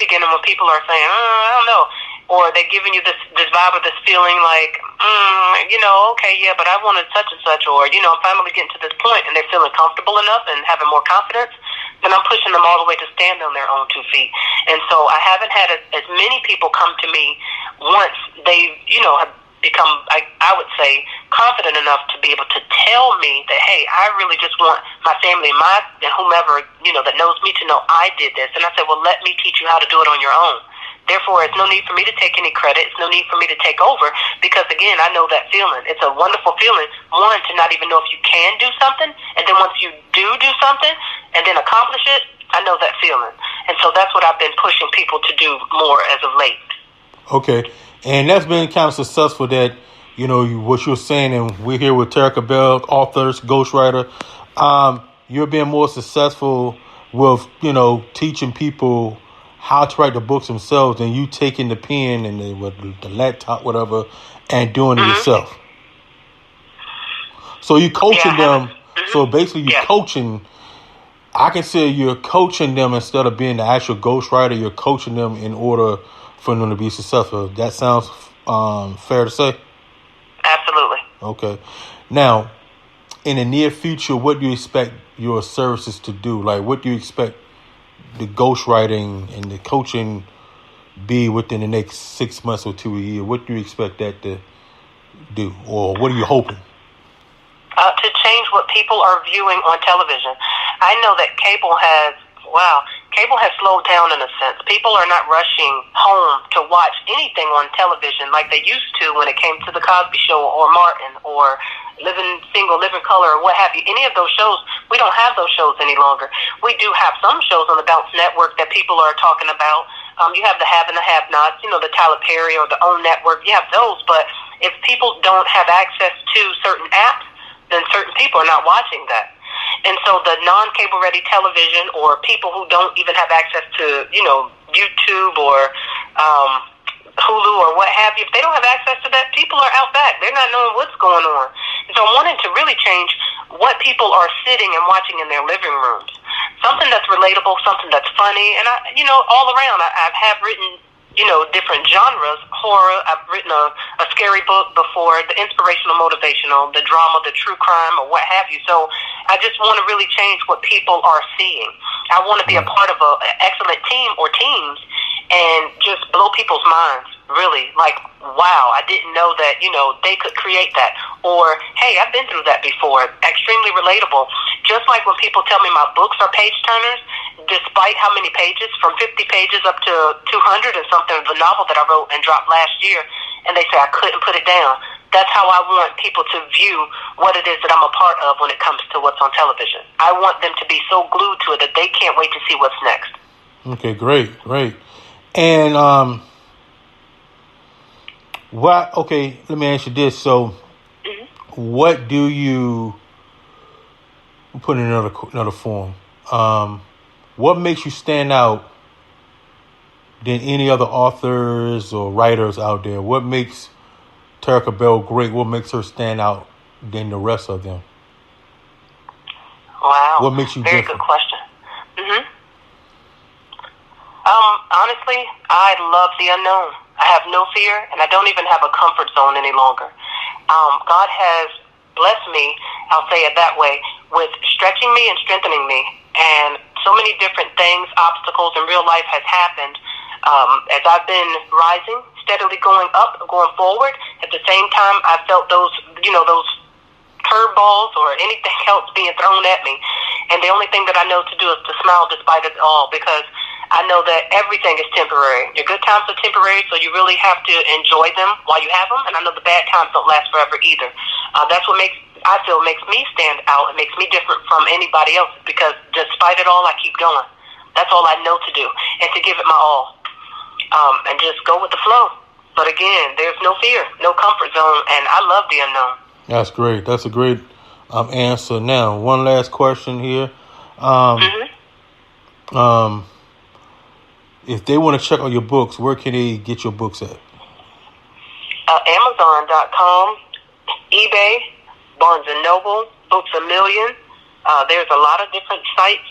beginning when people are saying, I don't know, or they're giving you this vibe or this feeling like, okay, yeah, but I wanted such and such, or, I'm finally getting to this point and they're feeling comfortable enough and having more confidence, then I'm pushing them all the way to stand on their own 2 feet. And so I haven't had as many people come to me once they, have become, I would say, confident enough to be able to tell me that, hey, I really just want my family and whomever, that knows me to know I did this. And I said, well, let me teach you how to do it on your own. Therefore, it's no need for me to take any credit. It's no need for me to take over because, again, I know that feeling. It's a wonderful feeling, one, to not even know if you can do something, and then once you do something and then accomplish it, I know that feeling. And so that's what I've been pushing people to do more as of late. Okay. And that's been kind of successful that, what you're saying, and we're here with Terrika Bell, authors, Ghostwriter. You're being more successful with, teaching people how to write the books themselves than you taking the pen and the laptop, whatever, and doing it yourself. So you're coaching them. So basically you're coaching. I can say you're coaching them instead of being the actual ghostwriter. You're coaching them in order for them to be successful. That sounds fair to say? Absolutely. Okay. Now, in the near future, what do you expect your services to do? Like, what do you expect the ghostwriting and the coaching be within the next 6 months or to a year? What do you expect that to do? Or what are you hoping? To change what people are viewing on television. I know that cable has slowed down in a sense. People are not rushing home to watch anything on television like they used to when it came to The Cosby Show or Martin or Living Single, Living Color, or what have you. Any of those shows, we don't have those shows any longer. We do have some shows on the Bounce Network that people are talking about. You have the Have and the Have-Nots, the Tyler Perry or the OWN Network. You have those, but if people don't have access to certain apps, then certain people are not watching that. And so the non-cable ready television or people who don't even have access to, YouTube or Hulu or what have you, if they don't have access to that, people are out back. They're not knowing what's going on. And so I wanted to really change what people are sitting and watching in their living rooms. Something that's relatable, something that's funny. And, all around, I have written, different genres, horror. I've written a scary book before, the inspirational, motivational, the drama, the true crime, or what have you. So I just want to really change what people are seeing. I want to be a part of an excellent team or teams and just blow people's minds, really. Like, wow, I didn't know that, they could create that. Or, hey, I've been through that before. Extremely relatable. Just like when people tell me my books are page turners, despite how many pages, from 50 pages up to 200 and something of the novel that I wrote and dropped last year, and they say I couldn't put it down. That's how I want people to view what it is that I'm a part of when it comes to what's on television. I want them to be so glued to it that they can't wait to see what's next. Okay, great. And let me ask you this. So what do you put in another form? What makes you stand out than any other authors or writers out there? What makes Terrika Bell great? What makes her stand out than the rest of them? Wow. What makes you Very different? Good question. Honestly, I love the unknown. I have no fear, and I don't even have a comfort zone any longer. God has blessed me, I'll say it that way, with stretching me and strengthening me. And so many different things, obstacles in real life has happened as I've been rising, steadily going up, going forward. At the same time, I felt those curveballs or anything else being thrown at me. And the only thing that I know to do is to smile despite it all, because I know that everything is temporary. Your good times are temporary, so you really have to enjoy them while you have them. And I know the bad times don't last forever either. That's what makes me stand out and makes me different from anybody else, because despite it all, I keep going. That's all I know to do, and to give it my all, and just go with the flow. But again, there's no fear, no comfort zone, and I love the unknown. That's great. That's a great answer. Now, one last question here. If they want to check out your books, where can they get your books at? Amazon.com, eBay, Barnes & Noble, Books A Million. There's a lot of different sites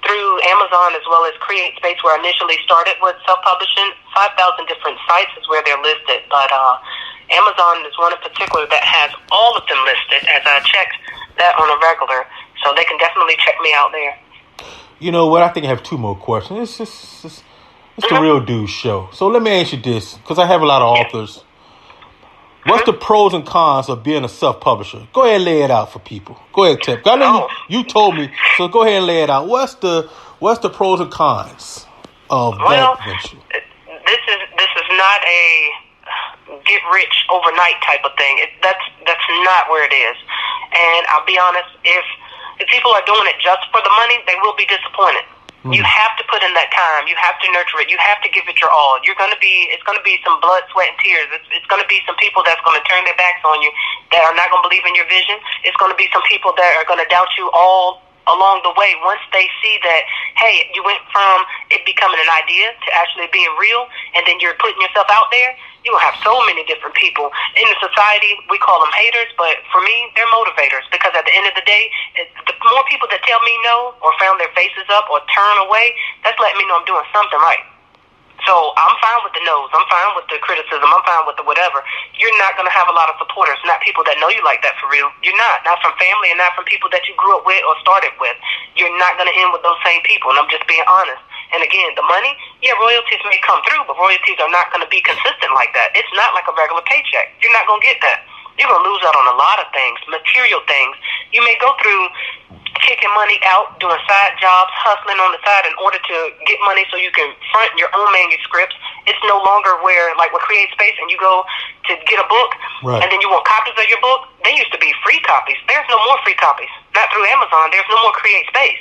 through Amazon as well as Create Space, where I initially started with self-publishing. 5,000 different sites is where they're listed, but Amazon is one in particular that has all of them listed, as I check that on a regular, so they can definitely check me out there. You know what? I think I have two more questions. It's the Real Dude Show. So let me ask you this, because I have a lot of authors. What's the pros and cons of being a self-publisher? Go ahead and lay it out for people. Go ahead, Tip. I know you told me, so go ahead and lay it out. What's the pros and cons of that venture? This is not a get rich overnight type of thing. That's not where it is. And I'll be honest, if people are doing it just for the money, they will be disappointed. You have to put in that time. You have to nurture it. You have to give it your all. It's going to be some blood, sweat, and tears. It's going to be some people that's going to turn their backs on you, that are not going to believe in your vision. It's going to be some people that are going to doubt you all along the way. Once they see that, hey, you went from it becoming an idea to actually being real, and then you're putting yourself out there, you will have so many different people. In the society, we call them haters, but for me, they're motivators, because at the end of the day, the more people that tell me no or found their faces up or turn away, that's letting me know I'm doing something right. So I'm fine with the no's. I'm fine with the criticism. I'm fine with the whatever. You're not going to have a lot of supporters, not people that know you like that for real. You're not from family and not from people that you grew up with or started with. You're not going to end with those same people, and I'm just being honest. And again, the money, royalties may come through, but royalties are not going to be consistent like that. It's not like a regular paycheck. You're not going to get that. You're going to lose out on a lot of things, material things. You may go through kicking money out, doing side jobs, hustling on the side in order to get money so you can front your own manuscripts. It's no longer where, like with Create Space, and you go to get a book, right, and then you want copies of your book. They used to be free copies. There's no more free copies. Not through Amazon. There's no more Create Space.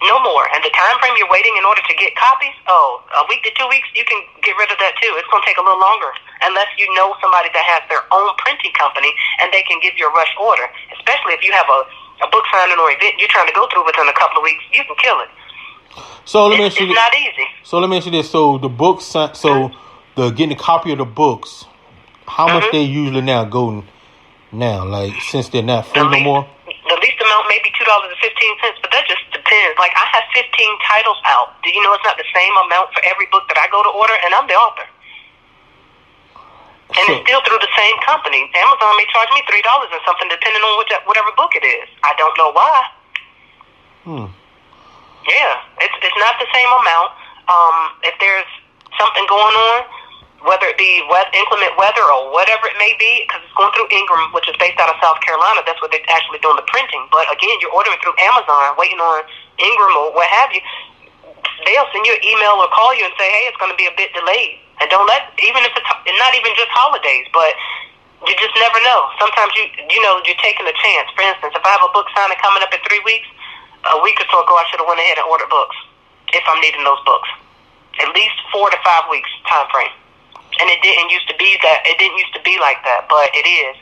No more. And the time frame you're waiting in order to get copies, a week to 2 weeks, you can get rid of that too. It's going to take a little longer, unless you know somebody that has their own printing company and they can give you a rush order. Especially if you have a book signing or event you're trying to go through within a couple of weeks, you can kill it. So let me ask you it's not easy. So let me ask you this. So the books, the getting a copy of the books, how much they usually now go now? Like, since they're not free no more? The least amount may be $2.15, but that just depends. Like, I have 15 titles out. Do you know it's not the same amount for every book that I go to order, and I'm the author. And it's still through the same company. Amazon may charge me $3 or something, depending on whatever book it is. I don't know why. Yeah, it's not the same amount. If there's something going on, whether it be inclement weather or whatever it may be, because it's going through Ingram, which is based out of South Carolina. That's where they're actually doing the printing. But again, you're ordering through Amazon, waiting on Ingram or what have you. They'll send you an email or call you and say, hey, it's going to be a bit delayed. And don't let, even if it's not even just holidays, but you just never know. Sometimes you're taking a chance. For instance, if I have a book signing coming up in 3 weeks, a week or so ago, I should have went ahead and ordered books if I'm needing those books. At least 4 to 5 weeks time frame. And it didn't used to be that. It didn't used to be like that, but it is.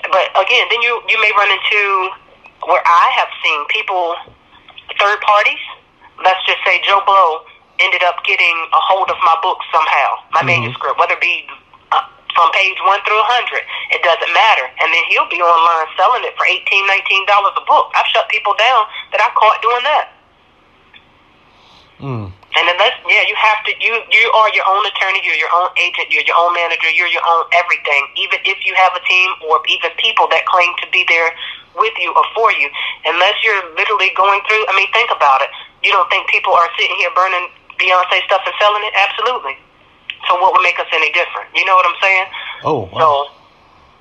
But again, then you may run into where I have seen people, third parties. Let's just say Joe Blow ended up getting a hold of my book somehow, my manuscript, whether it be from page 1 through 100. It doesn't matter. And then he'll be online selling it for $18, $19 a book. I've shut people down that I caught doing that. And unless, you have to, you are your own attorney, you're your own agent, you're your own manager, you're your own everything, even if you have a team or even people that claim to be there with you or for you. Unless you're literally going through, think about it. You don't think people are sitting here burning Beyonce stuff and selling it? Absolutely. So what would make us any different? You know what I'm saying? Oh, wow. So,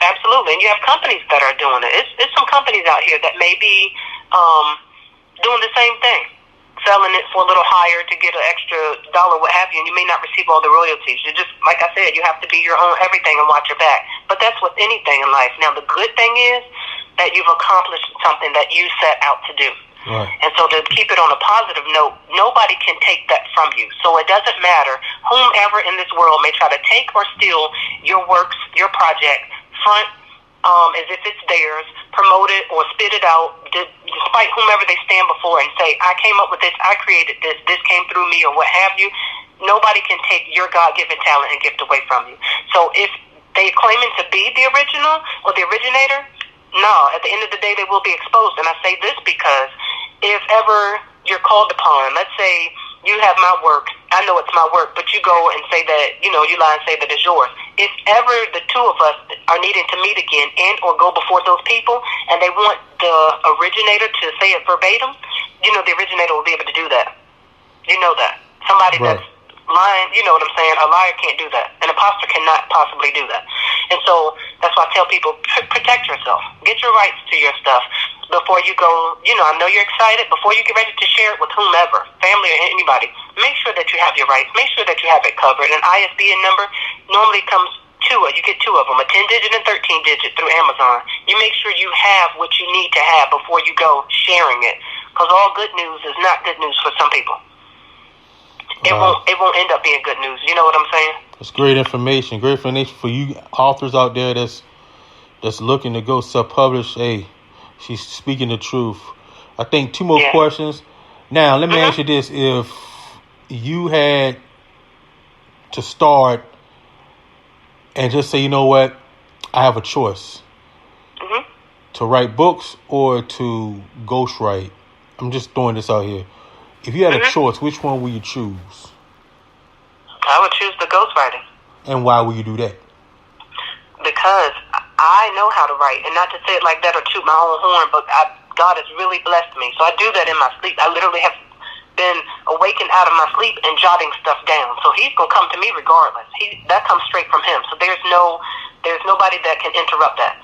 absolutely. And you have companies that are doing it. It's some companies out here that may be doing the same thing, selling it for a little higher to get an extra dollar, what have you, and you may not receive all the royalties. You just, like I said, you have to be your own everything and watch your back. But that's with anything in life. Now, the good thing is that you've accomplished something that you set out to do. Right. And so to keep it on a positive note, nobody can take that from you. So it doesn't matter. Whomever in this world may try to take or steal your works, your project, front as if it's theirs, promote it or spit it out, despite whomever they stand before and say, I came up with this, I created this, this came through me or what have you. Nobody can take your God-given talent and gift away from you. So if they're claiming to be the original or the originator, no, at the end of the day, they will be exposed. And I say this because if ever you're called upon, let's say you have my work, I know it's my work, but you go and say that, you lie and say that it's yours. If ever the two of us are needing to meet again and or go before those people and they want the originator to say it verbatim, the originator will be able to do that. You know that. Somebody Right. that's lying, you know what I'm saying? A liar can't do that. An imposter cannot possibly do that. And so that's why I tell people, protect yourself. Get your rights to your stuff before you go. I know you're excited. Before you get ready to share it with whomever, family or anybody, make sure that you have your rights. Make sure that you have it covered. An ISBN number normally comes you get two of them, a 10-digit and 13-digit through Amazon. You make sure you have what you need to have before you go sharing it, because all good news is not good news for some people. It won't end up being good news. You know what I'm saying? It's great information. Great information for you authors out there that's looking to go self-publish. Hey, she's speaking the truth. I think 2 more questions. Now, let me ask you this. If you had to start and just say, you know what, I have a choice to write books or to ghostwrite. I'm just throwing this out here. If you had a choice, which one would you choose? I would choose the ghostwriting. And why would you do that? Because I know how to write, and not to say it like that or toot my own horn, but God has really blessed me. So I do that in my sleep. I literally have been awakened out of my sleep and jotting stuff down. So he's gonna come to me regardless. That comes straight from him. So there's nobody that can interrupt that.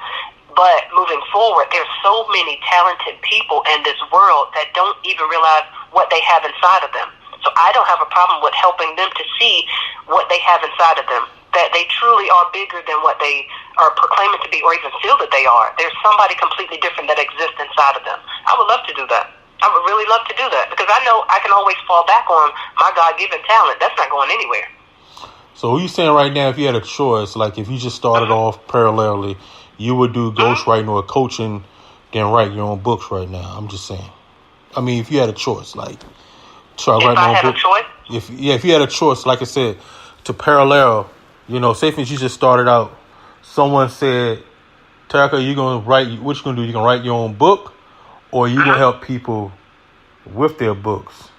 But moving forward, there's so many talented people in this world that don't even realize what they have inside of them. So I don't have a problem with helping them to see what they have inside of them, that they truly are bigger than what they are proclaiming to be or even feel that they are. There's somebody completely different that exists inside of them. I would love to do that. I would really love to do that, because I know I can always fall back on my God-given talent. That's not going anywhere. So are you saying right now, if you had a choice, like if you just started off parallelly, you would do ghostwriting or coaching, then write your own books right now? I'm just saying. I mean, if you had a choice, like, try to write my own book. If I had a choice? If you had a choice, like I said, to parallel, say if you just started out, someone said, Terrika, what you going to do? You're going to write your own book, or you going to help people with their books?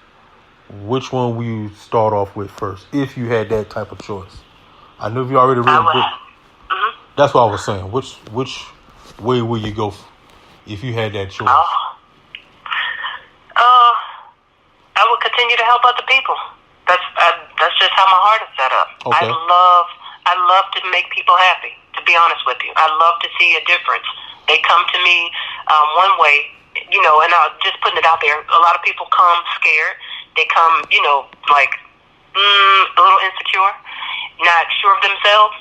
Which one will you start off with first, if you had that type of choice? I know if you already written a book. That's what I was saying. Which way will you go if you had that choice? I would continue to help other people. That's just how my heart is set up. Okay. I love to make people happy, to be honest with you. I love to see a difference. They come to me one way, and I'm just putting it out there. A lot of people come scared. They come, like a little insecure, not sure of themselves.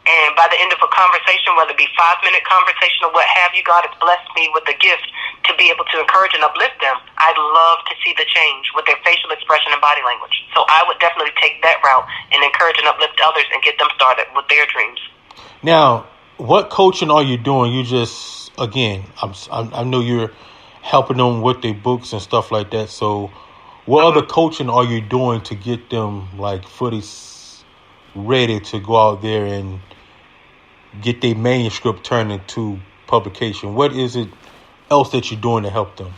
And by the end of a conversation, whether it be 5-minute conversation or what have you, God has blessed me with the gift to be able to encourage and uplift them. I'd love to see the change with their facial expression and body language. So I would definitely take that route and encourage and uplift others and get them started with their dreams. Now, what coaching are you doing? You just, again, I know you're helping them with their books and stuff like that. So what other coaching are you doing to get them like fully ready to go out there and get their manuscript turned into publication? What is it else that you're doing to help them?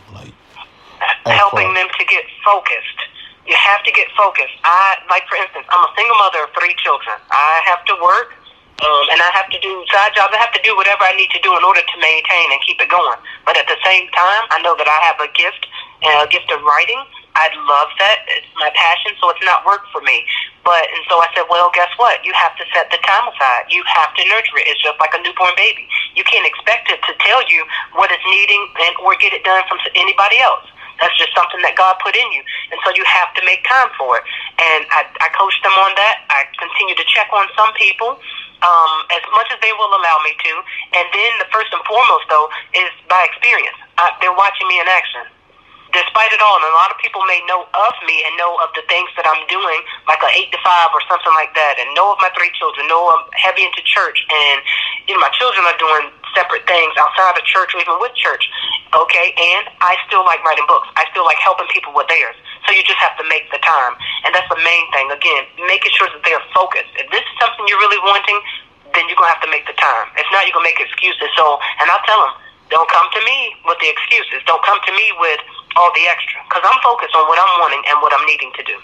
Helping them to get focused. You have to get focused. For instance, I'm a single mother of 3 children. I have to work, and I have to do side jobs. I have to do whatever I need to do in order to maintain and keep it going. But at the same time, I know that I have a gift of writing. I love that. It's my passion, so it's not work for me. And so I said, well, guess what? You have to set the time aside. You have to nurture it. It's just like a newborn baby. You can't expect it to tell you what it's needing or get it done from anybody else. That's just something that God put in you. And so you have to make time for it. And I coach them on that. I continue to check on some people as much as they will allow me to. And then the first and foremost, though, is by experience. They're watching me in action. Despite it all, and a lot of people may know of me and know of the things that I'm doing, like an 8 to 5 or something like that, and know of my 3 children, know I'm heavy into church, and my children are doing separate things outside of church or even with church, okay? And I still like writing books. I still like helping people with theirs. So you just have to make the time, and that's the main thing. Again, making sure that they're focused. If this is something you're really wanting, then you're going to have to make the time. If not, you're going to make excuses. And I'll tell them, don't come to me with the excuses. Don't come to me with, all the extra, because I'm focused on what I'm wanting and what I'm needing to do.